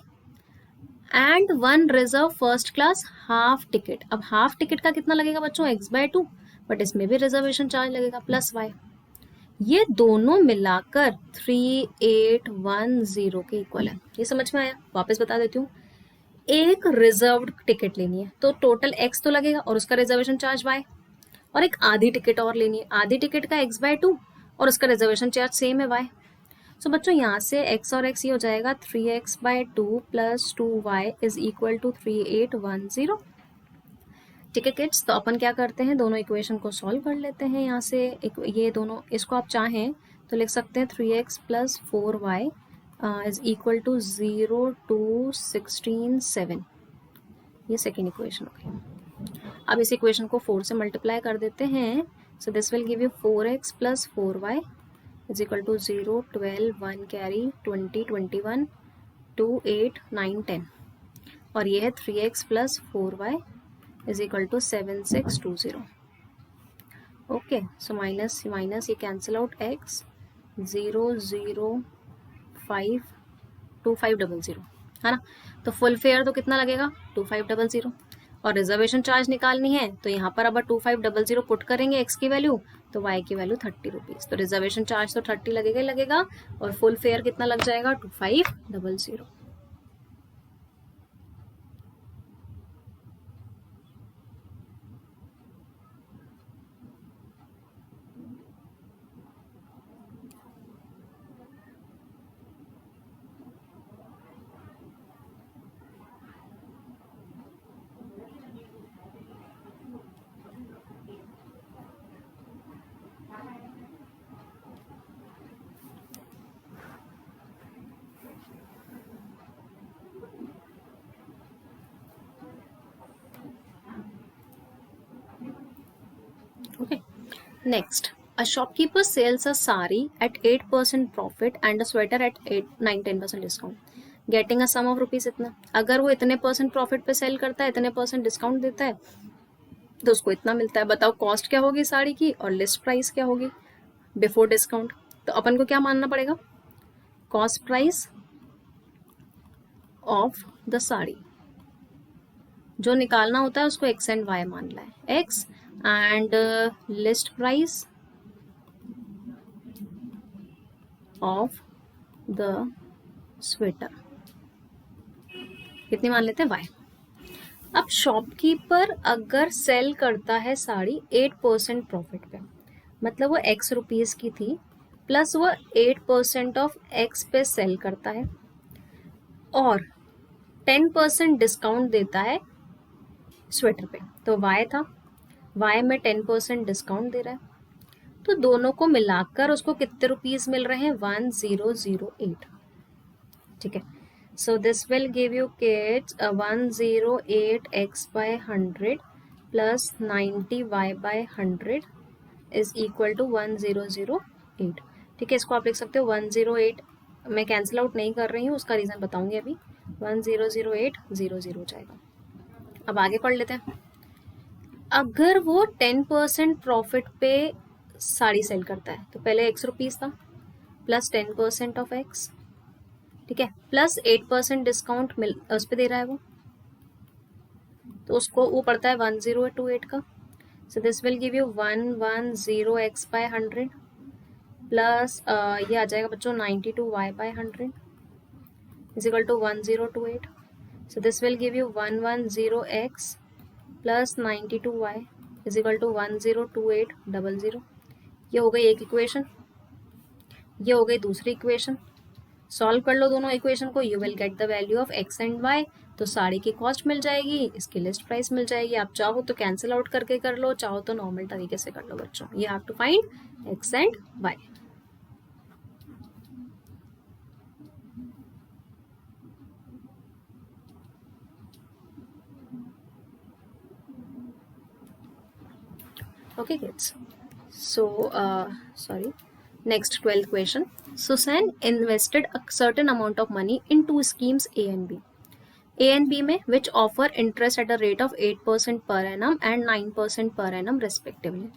A: and one reserve first class half ticket. अब हाफ टिकट का कितना लगेगा बच्चों, x/2, बट इसमें भी रिजर्वेशन चार्ज लगेगा प्लस वाई. ये दोनों मिलाकर 3810 के इक्वल है. ये समझ में आया? वापस बता देती हूँ. एक रिजर्व्ड टिकट लेनी है तो टोटल x तो लगेगा और उसका रिजर्वेशन चार्ज y, और एक आधी टिकट और लेनी है, आधी टिकट का x/2 और उसका रिजर्वेशन चार्ज सेम है y. सो बच्चों यहाँ से x और x ये हो जाएगा 3x/2 plus 2y is equal to 3810. ठीक है किड्स, तो अपन क्या करते हैं, दोनों इक्वेशन को सॉल्व कर लेते हैं. यहाँ से ये दोनों, इसको आप चाहें तो लिख सकते हैं 3x plus 4y is equal to 0 to 16 7. ये सेकेंड इक्वेशन हो गई. अब इस इक्वेशन को 4 से मल्टीप्लाई कर देते हैं. So this will give you 4x plus 4y is equal to 0 12 1 carry 20 21 2 8 9 10, और ये है 3x plus 4y is equal to 7620. Okay, so minus minus ये कैंसिल आउट, x 0 0 5 2500 है ना. तो फुल फेयर तो कितना लगेगा 2500, और रिजर्वेशन चार्ज निकालनी है तो यहाँ पर अब 2500 पुट करेंगे x की वैल्यू, तो y की वैल्यू 30 रुपीज़. तो रिजर्वेशन चार्ज तो 30 लगेगा ही लगेगा, और फुल फेयर कितना लग जाएगा 2500. Okay, next, a shopkeeper sells a sari at 8% profit and a sweater at 9-10% discount, getting a sum of rupees इतना. अगर वो इतने परसेंट प्रॉफिट पे सेल करता है, इतने परसेंट डिस्काउंट देता है, तो उसको इतना मिलता है. बताओ कॉस्ट क्या होगी साड़ी की और लिस्ट प्राइस क्या होगी बिफोर डिस्काउंट. तो अपन को क्या मानना पड़ेगा, cost price of the sari. जो निकालना होता है उसको x एंड y मानना है, x and list price of the sweater कितनी मान लेते हैं, y. अब शॉपकीपर अगर सेल करता है साड़ी 8% प्रॉफिट पे, मतलब वो x रुपीज़ की थी, प्लस वो 8% ऑफ x पे सेल करता है, और 10% डिस्काउंट देता है स्वेटर पे. तो y था, y में 10% डिस्काउंट दे रहा है, तो दोनों को मिलाकर उसको कितने रुपीज़ मिल रहे हैं, 1008. ठीक है, so this will give you kids 108x by 100 plus 90y by 100 is equal to 1008. ठीक है, इसको आप लिख सकते हो 108. मैं कैंसिल आउट नहीं कर रही हूँ, उसका रीज़न बताऊंगी अभी. 100800 हो जाएगा. अब आगे पढ़ लेते हैं. अगर वो 10% प्रॉफिट पे साड़ी सेल करता है, तो पहले x रुपीज़ था प्लस 10% ऑफ x, ठीक है, प्लस 8% डिस्काउंट उस पर दे रहा है वो, तो उसको वो पड़ता है 1028 का. So this will give you 110x by 100 plus ये आ जाएगा बच्चों 92y by 100 is equal to 1028. So this will give you 110x plus 92y is equal to 102800. ये हो गई एक इक्वेशन, ये हो गई दूसरी इक्वेशन. सॉल्व कर लो दोनों इक्वेशन को, you will get the value of x and y. तो साड़ी की कॉस्ट मिल जाएगी, इसकी लिस्ट प्राइस मिल जाएगी. आप चाहो तो कैंसिल आउट करके कर लो, चाहो तो नॉर्मल तरीके से कर लो बच्चों. You have to find x and y. Okay kids, so next 12th question. Susan invested a certain amount of money in two schemes A and B में which offer interest at a rate of 8% per annum and 9% per annum respectively.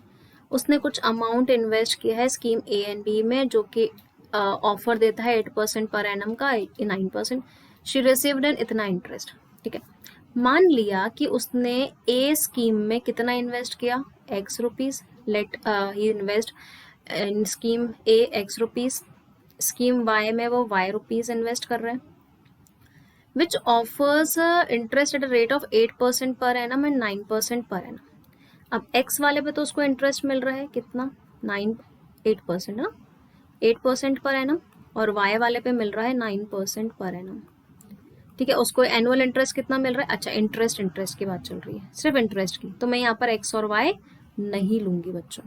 A: उसने कुछ amount invest किया है scheme A and B में जो कि offer देता है 8% पर एनम का 9%. शी रिसीव्ड एन इतना इंटरेस्ट. ठीक है, मान लिया कि उसने ए स्कीम में कितना इन्वेस्ट किया, x rupees. Let he invest in scheme A x rupees. Scheme y में वो वाई रुपीज इन्वेस्ट कर रहे हैं which offers interest at a rate of 8% per annum and 9% per annum. अब एक्स वाले पे तो उसको इंटरेस्ट मिल रहा है कितना, 8% ना, 8% पर एनम. और वाई वाले पे मिल रहा है 9% पर एनम. ठीक है, उसको एनुअल इंटरेस्ट कितना मिल रहा है. अच्छा, इंटरेस्ट की बात चल रही है, सिर्फ इंटरेस्ट की. तो मैं यहाँ पर एक्स और वाई नहीं लूंगी बच्चों,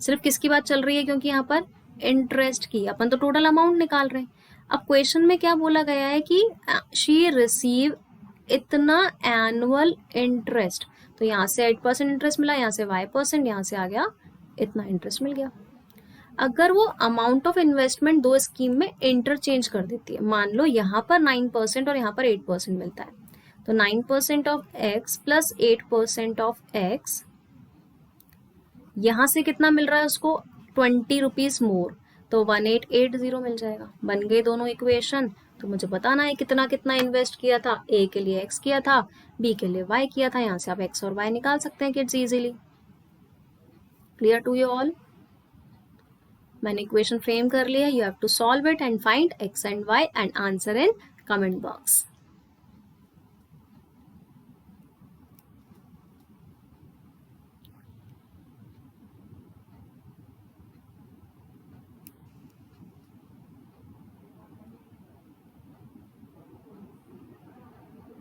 A: सिर्फ किसकी बात चल रही है, क्योंकि यहाँ पर इंटरेस्ट की. अपन तो टोटल अमाउंट निकाल रहे हैं. अब क्वेश्चन में क्या बोला गया है कि शी रिसीव इतना एनुअल इंटरेस्ट. तो यहाँ से 8% इंटरेस्ट मिला, यहाँ से y%, यहाँ से आ गया इतना इंटरेस्ट मिल गया. अगर वो अमाउंट ऑफ इन्वेस्टमेंट दो स्कीम में इंटरचेंज कर देती है, मान लो यहाँ पर 9% और यहाँ पर 8% मिलता है, तो 9% of x plus 8% of x, यहाँ से कितना मिल रहा है उसको, 20 रुपीज मोर, तो 1880 मिल जाएगा. बन गए दोनों इक्वेशन. तो मुझे बताना है कितना कितना इन्वेस्ट किया था. ए के लिए एक्स किया था, बी के लिए वाई किया था. यहाँ से आप एक्स और वाई निकाल सकते हैं kids easily. Clear to you all? मैंने इक्वेशन फ्रेम कर लिया. You have to solve it and find x and y and answer in comment box.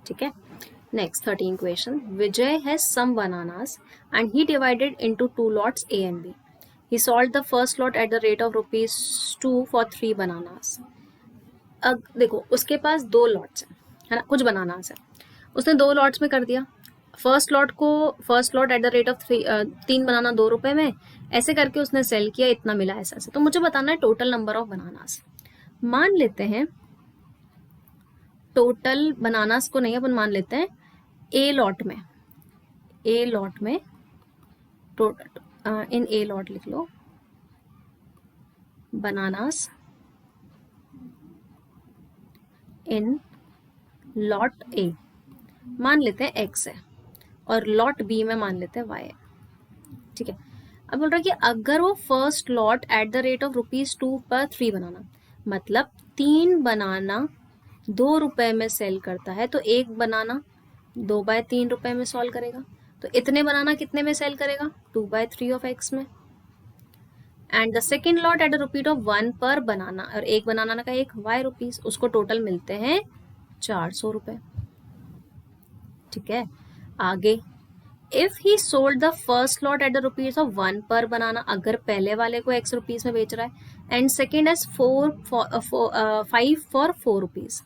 A: ठीक है, next 13 question. Vijay has some bananas and he divided into 2 lots A and B. He sold the first lot at the rate of ₹2 for 3 bananas. अब देखो उसके पास 2 lots है ना, कुछ bananas है, उसने 2 लॉट्स में कर दिया. First lot at the rate of 3 बनाना 2 रुपए में, ऐसे करके उसने सेल किया, इतना मिला ऐसा से. तो मुझे बताना है टोटल नंबर ऑफ बनानास. मान लेते हैं टोटल बनानास को नहीं, अपन मान लेते हैं ए लॉट में टोटल इन ए लॉट लिख लो, बनानास इन लॉट ए मान लेते हैं एक्स है और लॉट बी में मान लेते हैं वाई है. ठीक है, अब बोल रहा है कि अगर वो first lot at the rate of ₹2 पर 3 बनाना, मतलब 3 बनाना 2 रुपए में सेल करता है, तो एक बनाना 2/3 रुपए में सॉल्व करेगा. तो इतने बनाना कितने में सेल करेगा, 2/3 ऑफ एक्स में. And the second lot at a रुपीट ऑफ 1 पर बनाना, और एक बनाना का एक वाई रुपीज, उसको टोटल मिलते हैं 400 रुपए. ठीक है, आगे if he sold the first lot at the rupees of 1 पर बनाना, अगर पहले वाले को x रुपीज में बेच रहा है, and second as 5 for 4 rupees,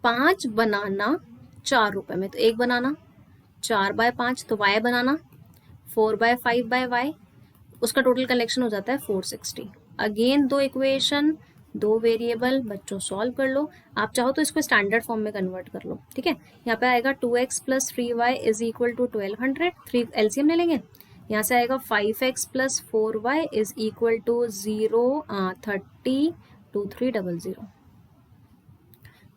A: 5 banana 4 रुपए में, तो एक बनाना 4/5, तो y बनाना 4/5/y, उसका टोटल कलेक्शन हो जाता है 460. अगेन 2 इक्वेशन 2 वेरिएबल, बच्चों सॉल्व कर लो. आप चाहो तो इसको स्टैंडर्ड फॉर्म में कन्वर्ट कर लो. ठीक है, यहाँ पे आएगा 2x plus 3y is equal to 1200, 3 LCM ले लेंगे. यहाँ से आएगा 5x plus 4y is equal to 302300.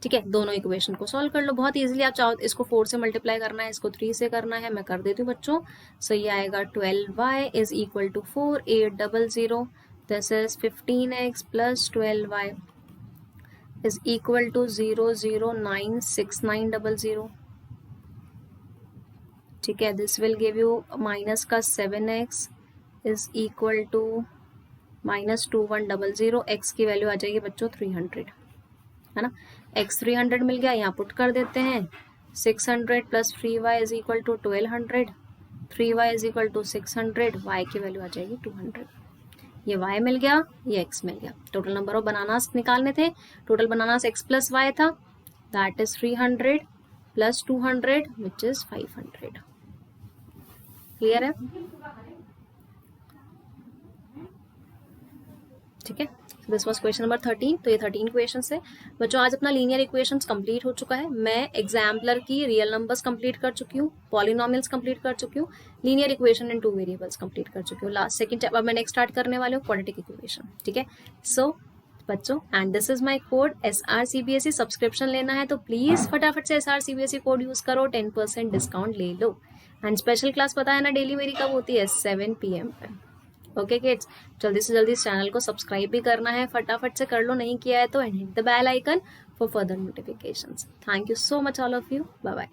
A: ठीक है, दोनों इक्वेशन को सॉल्व कर लो बहुत इजीली। आप चाहो इसको 4 से मल्टीप्लाई करना है, इसको 3 से करना है, मैं कर देती हूँ बच्चों। सो ये आएगा 12y is equal to 4800, this is 15x plus 12y is equal to 0096900। ठीक है, this will give you minus का 7x is equal to minus 2100। x की वैल्यू आ जाएगी बच्चों 300, है ना। x 300 मिल गया, यहाँ पुट कर देते हैं। 600 plus 3y is equal to 1200, 3y is equal to 600, y की वैल्यू आ जाएगी 200। ये y मिल गया, ये x मिल गया। टोटल नंबर ऑफ बनानास निकालने थे। Total bananas x plus y था, that is 300 plus 200 which is 500। Clear है? ठीक है, दिस वाज क्वेश्चन नंबर 13। तो ये 13 क्वेश्चन है बच्चों। आज अपना लीनियर इक्वेशंस कंप्लीट हो चुका है। मैं एग्जाम्पलर की रियल नंबर्स कंप्लीट कर चुकी हूँ, पॉलिनोमियल्स कंप्लीट कर चुकी हूँ, linear equation in 2 variables complete कर चुकी हूँ। लास्ट सेकंड अब मैं नेक्स्ट स्टार्ट करने वाले हूँ क्वाड्रेटिक इक्वेशन। ठीक है, सो बच्चों and this is my code SRCBSE। Subscription लेना है तो प्लीज फटाफट से SRCBSE कोड यूज करो, 10% डिस्काउंट ले लो। एंड स्पेशल क्लास पता है ना डेली मेरी कब होती है? 7 PM पे। ओके किड्स, जल्दी से जल्दी इस चैनल को सब्सक्राइब भी करना है, फटाफट से कर लो, नहीं किया है तो, and hit the bell icon for further notifications. Thank you so much all of you, bye bye.